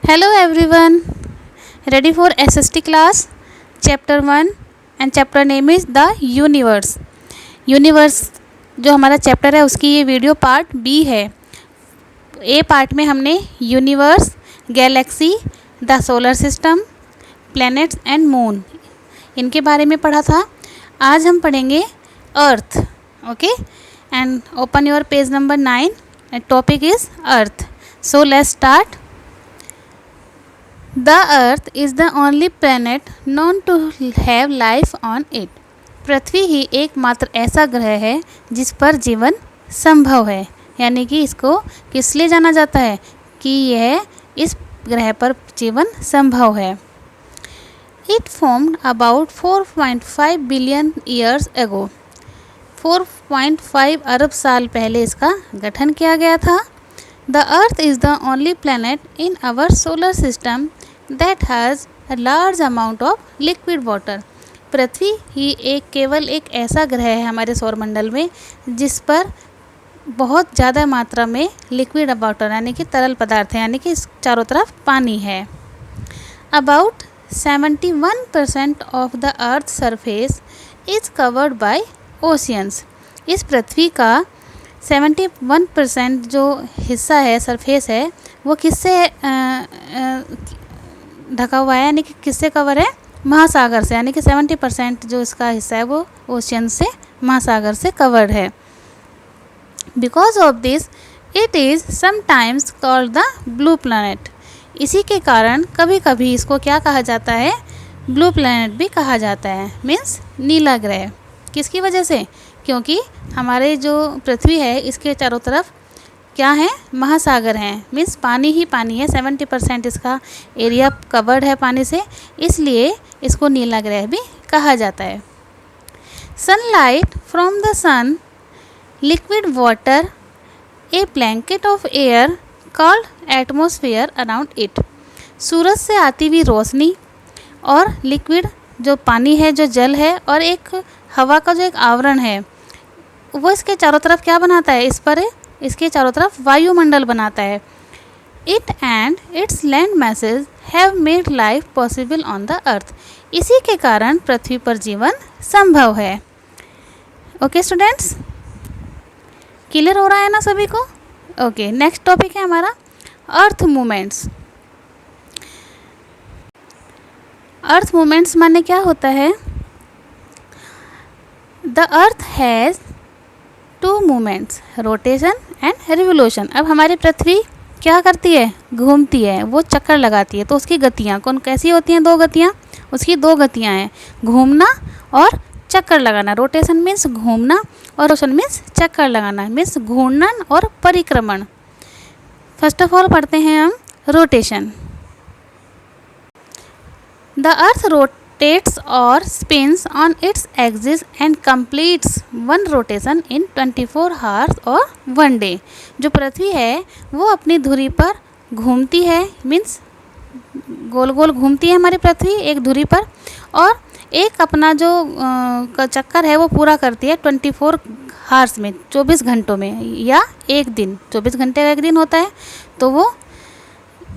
Hello everyone, ready for SST class? Chapter 1 and chapter name is The Universe. Universe जो हमारा chapter है उसकी ये वीडियो पार्ट बी है। ए पार्ट में हमने universe, galaxy, the solar system, planets and moon इनके बारे में पढ़ा था। आज हम पढ़ेंगे earth. Okay, and open your page number 9 and topic is earth. So let's start. The Earth is the only planet known to have life on it. पृथ्वी ही एकमात्र ऐसा ग्रह है जिस पर जीवन संभव है, यानी कि इसको किस लिए जाना जाता है कि यह इस ग्रह पर जीवन संभव है। It formed about 4.5 billion years ago. 4.5 अरब साल पहले इसका गठन किया गया था। The Earth is the only planet in our solar system that has a large amount of liquid water. पृथ्वी ही केवल एक ऐसा ग्रह है हमारे सौरमंडल में जिस पर बहुत ज़्यादा मात्रा में लिक्विड वाटर यानी कि तरल पदार्थ है, यानी कि चारों तरफ पानी है। About 71% of the Earth's surface is covered by oceans. इस पृथ्वी का 71% जो हिस्सा है, सरफेस है, वो किससे ढका हुआ है, यानी कि किससे कवर है? महासागर से, यानी कि 70% जो इसका हिस्सा है वो ओशियन से, महासागर से कवर्ड है। Because of this it is sometimes called the blue planet. इसी के कारण कभी कभी इसको क्या कहा जाता है? ब्लू प्लैनेट भी कहा जाता है, मीन्स नीला ग्रह। किसकी वजह से? क्योंकि हमारे जो पृथ्वी है इसके चारों तरफ क्या है? महासागर हैं, मीन्स पानी ही पानी है। 70% इसका एरिया कवर्ड है पानी से, इसलिए इसको नीला ग्रह भी कहा जाता है। Sunlight from the sun, liquid water, a blanket of air called atmosphere around it. सूरज से आती हुई रोशनी और लिक्विड जो पानी है, जो जल है, और एक हवा का जो एक आवरण है, वो इसके चारों तरफ क्या बनाता है? इसके चारों तरफ वायुमंडल बनाता है। It and it's land message have made life possible on the earth. इसी के कारण पृथ्वी पर जीवन संभव है। ओके स्टूडेंट्स, क्लियर हो रहा है ना सभी को? ओके, नेक्स्ट टॉपिक है हमारा अर्थ मूवमेंट्स। अर्थ मूवमेंट्स माने क्या होता है? The earth has 2 movements, rotation and revolution. अब हमारी पृथ्वी क्या करती है? घूमती है, वो चक्कर लगाती है। तो उसकी गतियाँ कैसी होती हैं? 2 गतियाँ। उसकी 2 गतियाँ हैं, घूमना और चक्कर लगाना। रोटेशन मीन्स घूमना और रिवोल्यूशन मीन्स चक्कर लगाना, मीन्स घूर्णन और परिक्रमण। फर्स्ट ऑफ ऑल पढ़ते हैं हम rotation. The earth rotates or spins on its axis and completes one rotation in 24 hours or 1 day. जो पृथ्वी है वो अपनी धुरी पर घूमती है, मीन्स गोल गोल घूमती है हमारी पृथ्वी एक धुरी पर, और एक अपना जो चक्कर है वो पूरा करती है 24 हार्स में, 24 घंटों में, या एक दिन। 24 घंटे का एक दिन होता है, तो वो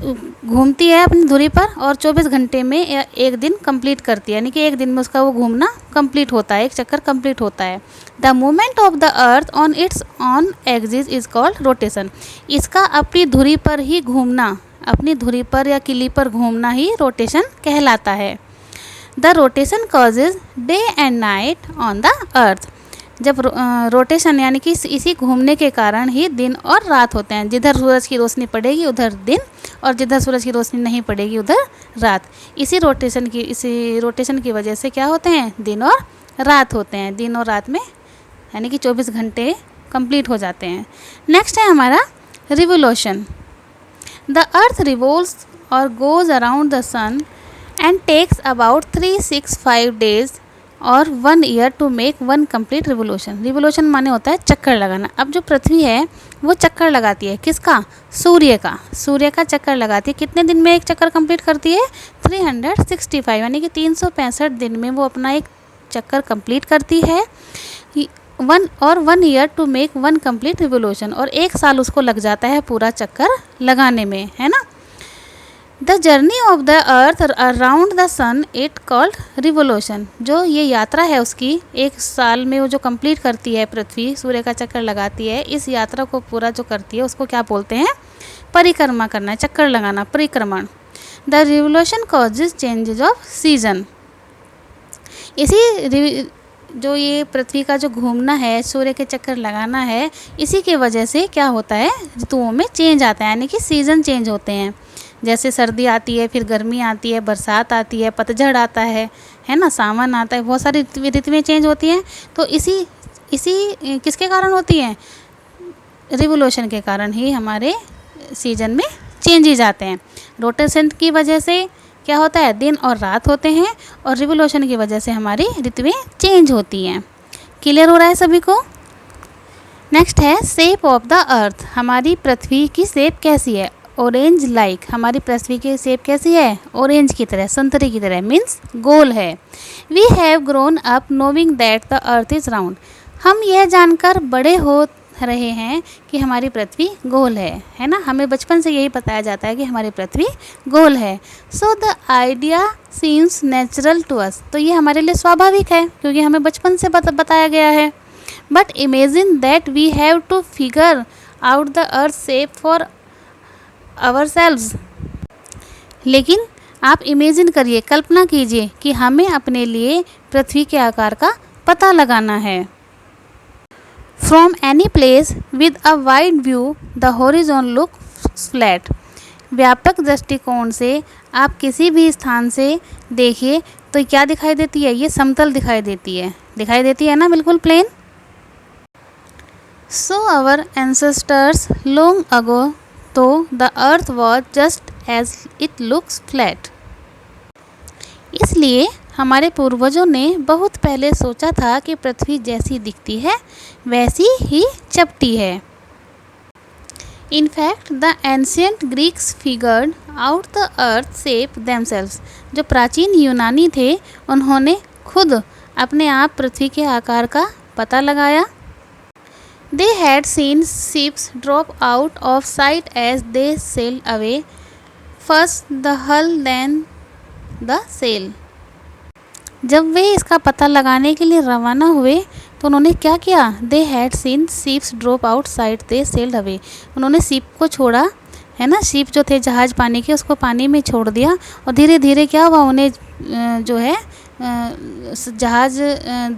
घूमती है अपनी धुरी पर और 24 घंटे में एक दिन कंप्लीट करती है, यानी कि एक दिन में उसका वो घूमना कंप्लीट होता है, एक चक्कर कंप्लीट होता है। The movement of the earth on it's on axis is called rotation. इसका अपनी धुरी पर ही घूमना, अपनी धुरी पर या किली पर घूमना ही रोटेशन कहलाता है। The rotation causes day and night on the earth. जब रोटेशन यानी कि इसी घूमने के कारण ही दिन और रात होते हैं। जिधर सूरज की रोशनी पड़ेगी उधर दिन, और जिधर सूरज की रोशनी नहीं पड़ेगी उधर रात। इसी रोटेशन की वजह से क्या होते हैं? दिन और रात होते हैं। दिन और रात में यानी कि 24 घंटे कंप्लीट हो जाते हैं। नेक्स्ट है हमारा रिवोल्यूशन। द अर्थ रिवोल्व्स और goes around the sun and takes about 365 days और 1 year to make 1 complete revolution. Revolution माने होता है चक्कर लगाना। अब जो पृथ्वी है वो चक्कर लगाती है, किसका? सूर्य का चक्कर लगाती है। कितने दिन में एक चक्कर कंप्लीट करती है? 365, यानी कि 365 दिन में वो अपना एक चक्कर कंप्लीट करती है। 1 year to make 1 complete revolution, और 1 साल उसको लग जाता है पूरा चक्कर लगाने में, है ना। The journey of the earth around the sun it called revolution. जो ये यात्रा है उसकी, एक साल में वो जो कंप्लीट करती है पृथ्वी, सूर्य का चक्कर लगाती है, इस यात्रा को पूरा जो करती है उसको क्या बोलते हैं? परिक्रमा करना, चक्कर लगाना, परिक्रमण। The revolution causes changes off season. इसी जो ये पृथ्वी का जो घूमना है, सूर्य के चक्कर लगाना है, इसी की वजह से क्या होता है? ऋतुओं में चेंज आता है, यानी कि सीज़न चेंज होते हैं। जैसे सर्दी आती है, फिर गर्मी आती है, बरसात आती है, पतझड़ आता है ना, सावन आता है, बहुत सारी ऋतुएं चेंज होती हैं। तो इसी किसके कारण होती हैं? रिवोल्यूशन के कारण ही हमारे सीजन में चेंजेज आते हैं। रोटेशन की वजह से क्या होता है? दिन और रात होते हैं, और रिवोल्यूशन की वजह से हमारी ऋतुएं चेंज होती हैं। क्लियर हो रहा है सभी को? नेक्स्ट है शेप ऑफ द अर्थ। हमारी पृथ्वी की शेप कैसी है? Orange like. हमारी पृथ्वी की शेप कैसी है? ऑरेंज की तरह, संतरे की तरह, मीन्स गोल है। We have grown up knowing that the earth is round. हम यह जानकर बड़े हो रहे हैं कि हमारी पृथ्वी गोल है ना। हमें बचपन से यही बताया जाता है कि हमारी पृथ्वी गोल है। So the idea seems natural to us. तो ये हमारे लिए स्वाभाविक है, क्योंकि हमें बचपन से बताया गया है। But imagine that we have to figure out the earth shape for ourselves. लेकिन आप इमेजिन करिए, कल्पना कीजिए कि हमें अपने लिए पृथ्वी के आकार का पता लगाना है। From any place with a wide view the horizon look flat. व्यापक दृष्टिकोण से आप किसी भी स्थान से देखिए तो क्या दिखाई देती है? ये समतल दिखाई देती है ना, बिल्कुल plain. So our ancestors long ago thought the earth was just as it looks flat. इसलिए हमारे पूर्वजों ने बहुत पहले सोचा था कि पृथ्वी जैसी दिखती है वैसी ही चपटी है। In fact, the ancient Greeks figured out the earth shape themselves. जो प्राचीन यूनानी थे उन्होंने खुद अपने आप पृथ्वी के आकार का पता लगाया। They had seen ships drop out of sight as they sailed away. First the hull, then the sail. जब वे इसका पता लगाने के लिए रवाना हुए तो उन्होंने क्या किया? They had seen ships drop out sight, they sailed away. उन्होंने शिप को छोड़ा, है ना, शिप जो थे जहाज़ पानी के, उसको पानी में छोड़ दिया, और धीरे धीरे क्या हुआ? उन्हें जो है जहाज़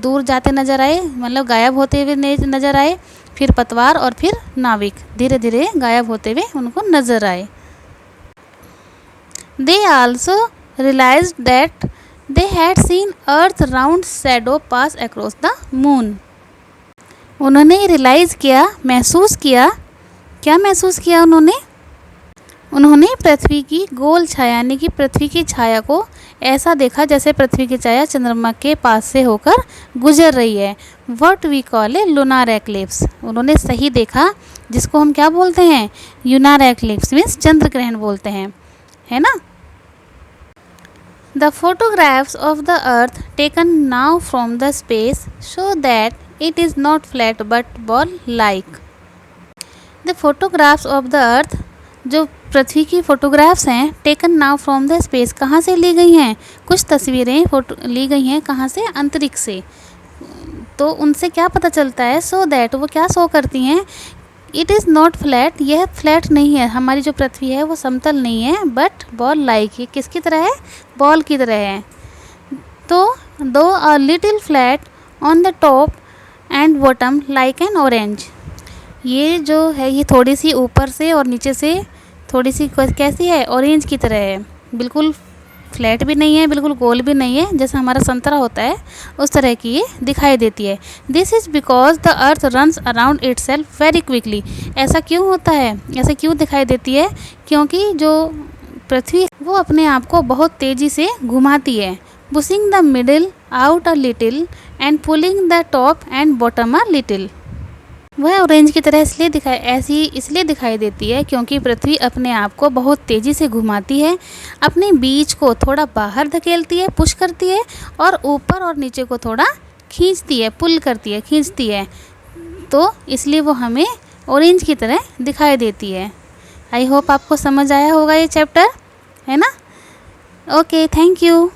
दूर जाते नज़र आए, मतलब गायब होते हुए नज़र आए। फिर पतवार और फिर नाविक धीरे धीरे गायब होते हुए उनको नज़र आए। They also realized that they had seen Earth round shadow pass across the moon. उन्होंने रियलाइज़ किया, महसूस किया, क्या महसूस किया उन्होंने पृथ्वी की गोल छाया, यानी कि पृथ्वी की छाया को ऐसा देखा जैसे पृथ्वी की छाया चंद्रमा के पास से होकर गुजर रही है। What we call a lunar eclipse. उन्होंने सही देखा, जिसको हम क्या बोलते हैं? यूनार एक्लिप्स मीन्स चंद्र ग्रहण बोलते हैं, है ना। The photographs of the earth taken now from the space show that it is not flat but ball-like. The photographs of the earth, जो पृथ्वी की फ़ोटोग्राफ्स हैं, taken now from the space, कहाँ से ली गई हैं? कुछ तस्वीरें ली गई हैं, कहाँ से? अंतरिक्ष से। तो उनसे क्या पता चलता है? सो दैट, वो क्या शो करती हैं? इट इज़ नॉट फ्लैट, यह फ्लैट नहीं है, हमारी जो पृथ्वी है वो समतल नहीं है, बट बॉल लाइक, ये किसकी तरह है? बॉल की तरह है। तो दो a little flat on the top and bottom like an orange. ये जो है ये थोड़ी सी ऊपर से और नीचे से थोड़ी सी कैसी है? ऑरेंज की तरह है, बिल्कुल फ्लैट भी नहीं है, बिल्कुल गोल भी नहीं है, जैसा हमारा संतरा होता है उस तरह की ये दिखाई देती है। This is because the earth runs around itself very quickly. ऐसा क्यों होता है? ऐसा क्यों दिखाई देती है? क्योंकि जो पृथ्वी वो अपने आप को बहुत तेज़ी से घुमाती है। Pushing the middle out a little and pulling the top and bottom a little. वह ऑरेंज की तरह इसलिए दिखाई देती है क्योंकि पृथ्वी अपने आप को बहुत तेज़ी से घुमाती है, अपने बीच को थोड़ा बाहर धकेलती है, पुश करती है, और ऊपर और नीचे को थोड़ा खींचती है, पुल करती है, खींचती है। तो इसलिए वो हमें ऑरेंज की तरह दिखाई देती है। आई होप आपको समझ आया होगा ये चैप्टर। है ना। Okay, thank you.